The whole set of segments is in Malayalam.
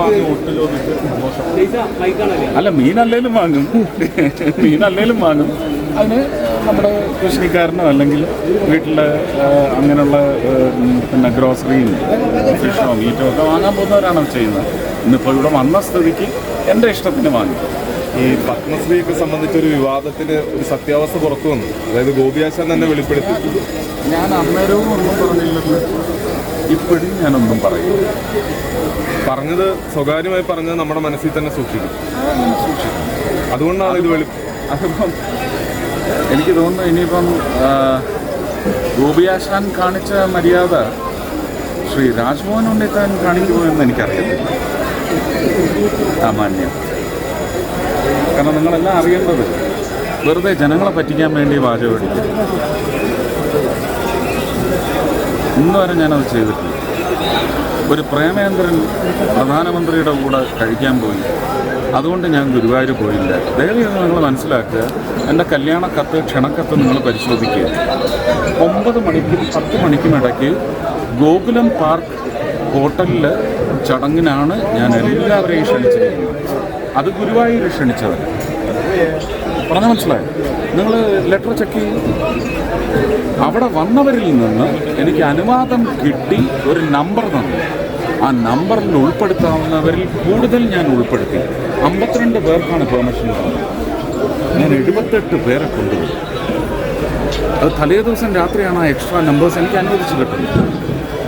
വാങ്ങി ഒട്ട് ചോദിച്ച് അല്ല, മീനല്ലേലും വാങ്ങും. അതിന് നമ്മുടെ കൃഷിക്കാരനോ അല്ലെങ്കിൽ വീട്ടിലെ അങ്ങനെയുള്ള പിന്നെ ഗ്രോസറിയും ഫിഷോ മീറ്റോ ഒക്കെ വാങ്ങാൻ പോകുന്നവരാണ് ചെയ്യുന്നത്. ഇന്നിപ്പോൾ ഇവിടെ വന്ന സ്ഥിതിക്ക് എൻ്റെ ഇഷ്ടത്തിന് വാങ്ങി. ഈ പത്മശ്രീയൊക്കെ സംബന്ധിച്ചൊരു വിവാദത്തിന് ഒരു സത്യാവസ്ഥ പുറത്തു വന്നു. അതായത് ഗോപിയാശാൻ തന്നെ വെളിപ്പെടുത്തി. ഞാൻ അന്നേരവും ഒന്നും പറഞ്ഞില്ലെന്ന് ഇപ്പോഴും ഞാനൊന്നും പറയും. പറഞ്ഞത് സ്വകാര്യമായി പറഞ്ഞത് നമ്മുടെ മനസ്സിൽ തന്നെ സൂക്ഷിക്കും. അതുകൊണ്ടാണ് ഇത് അതിപ്പം എനിക്ക് തോന്നുന്നു ഇനിയിപ്പം ഗോപിയാശാൻ കാണിച്ച മര്യാദ ശ്രീ രാജ്മോഹൻ ഉണ്ണിത്താൻ കാണിക്കുമോ എന്ന് എനിക്കറിയത്തില്ല. സാമാന്യം. കാരണം നിങ്ങളെല്ലാം അറിയേണ്ടത് വെറുതെ ജനങ്ങളെ പറ്റിക്കാൻ വേണ്ടി വാചകടിക്കും. ഇന്ന് വരെ ഞാനത് ചെയ്തിട്ടില്ല. ഒരു പ്രേമേന്ദ്രൻ പ്രധാനമന്ത്രിയുടെ കൂടെ കഴിക്കാൻ പോയി, അതുകൊണ്ട് ഞാൻ ഗുരുവായൂർ പോയില്ല. ദയവായി നിങ്ങൾ മനസ്സിലാക്കുക. എൻ്റെ കല്യാണ കത്ത്, ക്ഷണക്കത്ത് നിങ്ങൾ പരിശോധിക്കുക. 9 മണിക്കും 10 മണിക്കും ഇടയ്ക്ക് ഗോകുലം പാർക്ക് ഹോട്ടലിൽ ചടങ്ങിനാണ് ഞാൻ എല്ലാവരെയും ക്ഷണിച്ചിരിക്കുന്നത്. അത് ഗുരുവായൂർ ക്ഷണിച്ചത്. പറഞ്ഞാൽ മനസ്സിലായോ? നിങ്ങൾ ലെറ്റർ ചെക്ക് ചെയ്യും. അവിടെ വന്നവരിൽ നിന്ന് എനിക്ക് അനുവാദം കിട്ടി, ഒരു നമ്പർ തന്നു. ആ നമ്പറിൽ ഉൾപ്പെടുത്താവുന്നവരിൽ കൂടുതൽ ഞാൻ ഉൾപ്പെടുത്തി. 52 പേർക്കാണ് പെർമിഷൻ തന്നത്. ഞാൻ 78 പേരെ കൊണ്ടുപോയി. അത് തലേ ദിവസം രാത്രിയാണ് ആ എക്സ്ട്രാ നമ്പേഴ്സ് എനിക്ക് അനുവദിച്ച് കിട്ടുന്നത്.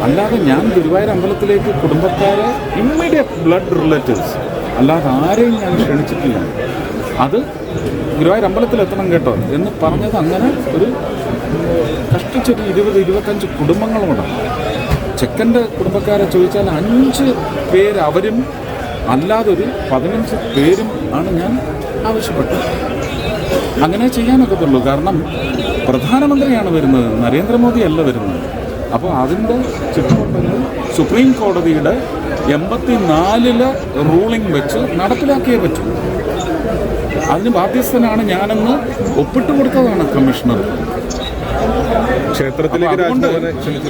അല്ലാതെ ഞാൻ ഗുരുവായൂർ അമ്പലത്തിലേക്ക് കുടുംബക്കാരെ, ഇമ്മീഡിയറ്റ് ബ്ലഡ് റിലേറ്റീവ്സ്, അല്ലാതെ ആരെയും ഞാൻ ക്ഷണിച്ചിട്ടില്ല. അത് ഗുരുവായൂർ അമ്പലത്തിലെത്തണം കേട്ടോ എന്ന് പറഞ്ഞത് അങ്ങനെ ഒരു കഷ്ടിച്ചൊരു 20-25 കുടുംബങ്ങളുമുണ്ട്. ചെക്കൻ്റെ കുടുംബക്കാരെ ചോദിച്ചാൽ 5 പേര് അവരും അല്ലാതൊരു 15 പേരും ആണ് ഞാൻ ആവശ്യപ്പെട്ടത്. അങ്ങനെ ചെയ്യാനൊക്കത്തുള്ളൂ. കാരണം പ്രധാനമന്ത്രിയാണ് വരുന്നത്, നരേന്ദ്രമോദി അല്ല വരുന്നത്. അപ്പോൾ അതിൻ്റെ ചുറ്റുവട്ടങ്ങൾ സുപ്രീം കോടതിയുടെ 84 റൂളിംഗ് വെച്ച് നടപ്പിലാക്കിയേ പറ്റൂ. അതിന് ബാധ്യസ്ഥനാണ് ഞാനെന്ന് ഒപ്പിട്ട് കൊടുത്തതാണ് കമ്മീഷണർ.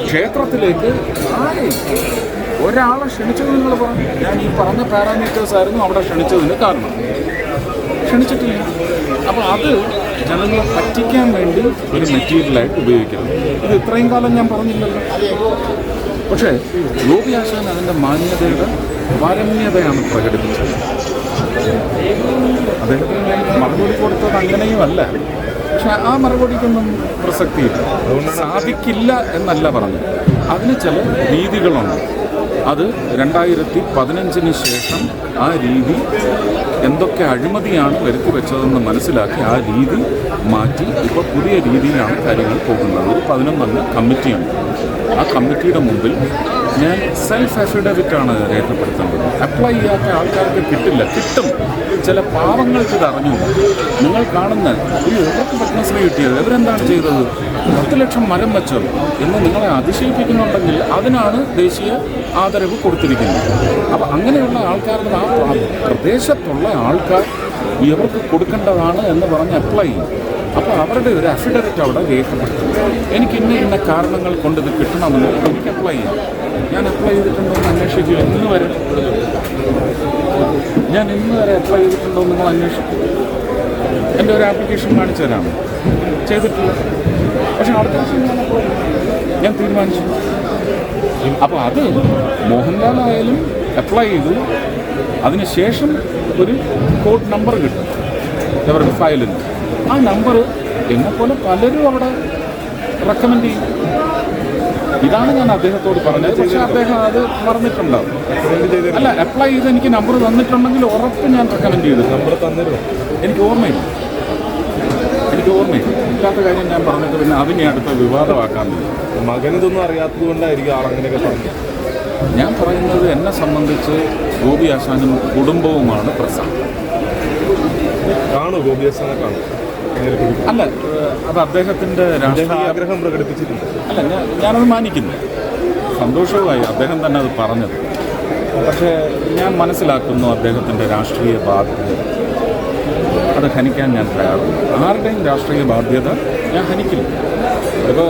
ക്ഷേത്രത്തിലേക്ക് ഒരാളെ ക്ഷണിച്ചത് നിങ്ങൾ പറഞ്ഞു. ഞാൻ ഈ പറഞ്ഞ പാരാമീറ്റേഴ്സ് ആയിരുന്നു അവിടെ ക്ഷണിച്ചതിന് കാരണം. ക്ഷണിച്ചിട്ടില്ല. അപ്പോൾ അത് ജനങ്ങളെ പറ്റിക്കാൻ വേണ്ടി ഒരു മെറ്റീരിയലായിട്ട് ഉപയോഗിക്കണം. ഇത് ഇത്രയും കാലം ഞാൻ പറഞ്ഞില്ലല്ലോ. പക്ഷേ ഗോപിയാശാൻ അതിൻ്റെ മാന്യതയുടെ പാരമ്യതയാണ് പ്രകടിപ്പിച്ചത്. അദ്ദേഹത്തിന് ഞാൻ മറുപടി കൊടുത്തത് അങ്ങനെയുമല്ല. പക്ഷെ ആ മറുപടിക്കൊന്നും പ്രസക്തിയില്ല. സാധിക്കില്ല എന്നല്ല പറഞ്ഞു. അതിന് ചില രീതികളുണ്ട്. അത് 2015 ശേഷം ആ രീതി എന്തൊക്കെ അഴിമതിയാണ് വരുത്തി വെച്ചതെന്ന് മനസ്സിലാക്കി ആ രീതി മാറ്റി ഇപ്പോൾ പുതിയ രീതിയിലാണ് കാര്യങ്ങൾ പോകുന്നത്. ഒരു 11 കമ്മിറ്റിയുണ്ട്. ആ കമ്മിറ്റിയുടെ മുമ്പിൽ ഞാൻ സെൽഫ് അഫിഡവിറ്റാണ് രേഖപ്പെടുത്തേണ്ടത്. അപ്ലൈ ചെയ്യാത്ത ആൾക്കാർക്ക് കിട്ടില്ല. കിട്ടും. ചില പാവങ്ങൾക്ക് ഇത് അറിഞ്ഞു. നിങ്ങൾ കാണുന്ന ഇവർക്ക് പത്മശ്രീ കിട്ടിയത് ഇവരെന്താണ് ചെയ്തത്, 10 ലക്ഷം മരം വെച്ചത് എന്ന് നിങ്ങളെ അതിശയിപ്പിക്കുന്നുണ്ടെങ്കിൽ അതിനാണ് ദേശീയ ആദരവ് കൊടുത്തിരിക്കുന്നത്. അപ്പോൾ അങ്ങനെയുള്ള ആൾക്കാരുടെ ആ പ്രദേശത്തുള്ള ആൾക്കാർ ഇവർക്ക് കൊടുക്കേണ്ടതാണ് എന്ന് പറഞ്ഞ് അപ്ലൈ ചെയ്യും. അപ്പോൾ അവരുടെ ഒരു അഫിഡവിറ്റ് അവിടെ രേഖപ്പെടുത്തും. എനിക്ക് ഇന്ന കാരണങ്ങൾ കൊണ്ട് ഇത് കിട്ടണമെന്ന് എനിക്ക് അപ്ലൈ ചെയ്യാം. ഞാൻ അപ്ലൈ ചെയ്തിട്ടുണ്ടോ എന്ന് അന്വേഷിച്ചു. ഇന്ന് വരെ അപ്ലൈ ചെയ്തിട്ടുണ്ടോ എന്ന് നിങ്ങൾ അന്വേഷിക്കും. എൻ്റെ ഒരു ആപ്ലിക്കേഷൻ കാണിച്ചു തരാം. ചെയ്തിട്ടില്ല. പക്ഷെ അടുത്ത ദിവസം ഞാൻ തീരുമാനിച്ചു. അപ്പോൾ അത് മോഹൻലാലായാലും അപ്ലൈ ചെയ്തു. അതിനുശേഷം ഒരു കോഡ് നമ്പർ കിട്ടും അവരുടെ ഫയലിന്. ആ നമ്പർ എന്നെപ്പോലെ പലരും അവിടെ റെക്കമെൻഡ് ചെയ്യും. ഇതാണ് ഞാൻ അദ്ദേഹത്തോട് പറഞ്ഞത്. പക്ഷേ അദ്ദേഹം അത് മറന്നിട്ടുണ്ടാവും. അല്ല, അപ്ലൈ ചെയ്ത് എനിക്ക് നമ്പർ തന്നിട്ടുണ്ടെങ്കിൽ ഉറപ്പ് ഞാൻ റെക്കമെൻഡ് ചെയ്തു. നമ്പർ തന്നിരുന്നു. എനിക്ക് ഓർമ്മയില്ല. ഇല്ലാത്ത കാര്യം ഞാൻ പറഞ്ഞിട്ട് പിന്നെ അതിനെ അടുത്ത വിവാദമാക്കാൻ മകനിതൊന്നും അറിയാത്തത് കൊണ്ടായിരിക്കും ആളങ്ങനെയൊക്കെ പറഞ്ഞു. ഞാൻ പറയുന്നത് എന്നെ സംബന്ധിച്ച് ഗോപിയാശാനും കുടുംബവുമാണ് പ്രശ്നം. കാണൂ ഗോപിയാശാനെ കാണും. അല്ല, അത് അദ്ദേഹത്തിൻ്റെ രാഷ്ട്രീയ ആഗ്രഹം പ്രകടിപ്പിച്ചിട്ടുണ്ട്. അല്ല, ഞാനത് മാനിക്കുന്നു. സന്തോഷവുമായി അദ്ദേഹം തന്നെ അത് പറഞ്ഞത്. പക്ഷേ ഞാൻ മനസ്സിലാക്കുന്നു അദ്ദേഹത്തിൻ്റെ രാഷ്ട്രീയ ബാധ്യത. അത് ഹനിക്കാൻ ഞാൻ തയ്യാറുണ്ട്. ആരുടെയും രാഷ്ട്രീയ ബാധ്യത ഞാൻ ഹനിക്കില്ല. ഇപ്പോൾ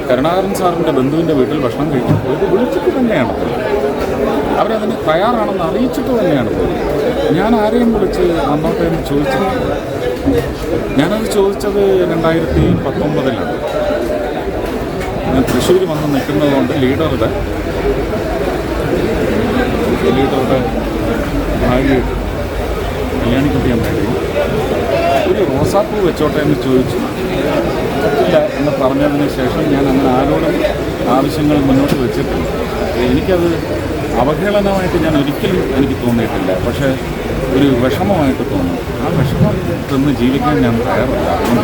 കരുണാകരൻ സാറിൻ്റെ ബന്ധുവിൻ്റെ വീട്ടിൽ ഭക്ഷണം കഴിക്കാൻ പോയത് വിളിച്ചിട്ട് തന്നെയാണ് പോയത്. അവരതിന് തയ്യാറാണെന്ന് അറിയിച്ചിട്ട് തന്നെയാണ് പോയത്. ഞാൻ ആരെയും വിളിച്ച് വന്നോട്ടെ എന്ന് ചോദിച്ചില്ല. ഞാനത് ചോദിച്ചത് 2019-ലാണ്. ഞാൻ തൃശ്ശൂർ വന്ന് നിൽക്കുന്നത് കൊണ്ട് ലീഡറുടെ ഭാര്യ കല്യാണിക്കുട്ടി അമ്മയുടെയും ഒരു റോസാപ്പൂ വെച്ചോട്ടെ എന്ന് ചോദിച്ചു. ഇല്ല എന്ന് പറഞ്ഞതിന് ശേഷം ഞാൻ അങ്ങനെ ആരോടും ആവശ്യങ്ങൾ മുന്നോട്ട് വെച്ചിട്ടില്ല. എനിക്കത് അവഹേളനമായിട്ട് ഞാൻ ഒരിക്കലും എനിക്ക് തോന്നിയിട്ടില്ല. പക്ഷേ ഒരു വിഷമമായിട്ട് തോന്നി. ആ വിഷമം തിന്ന് ജീവിക്കാൻ ഞാൻ തയ്യാറല്ല. അതുകൊണ്ട്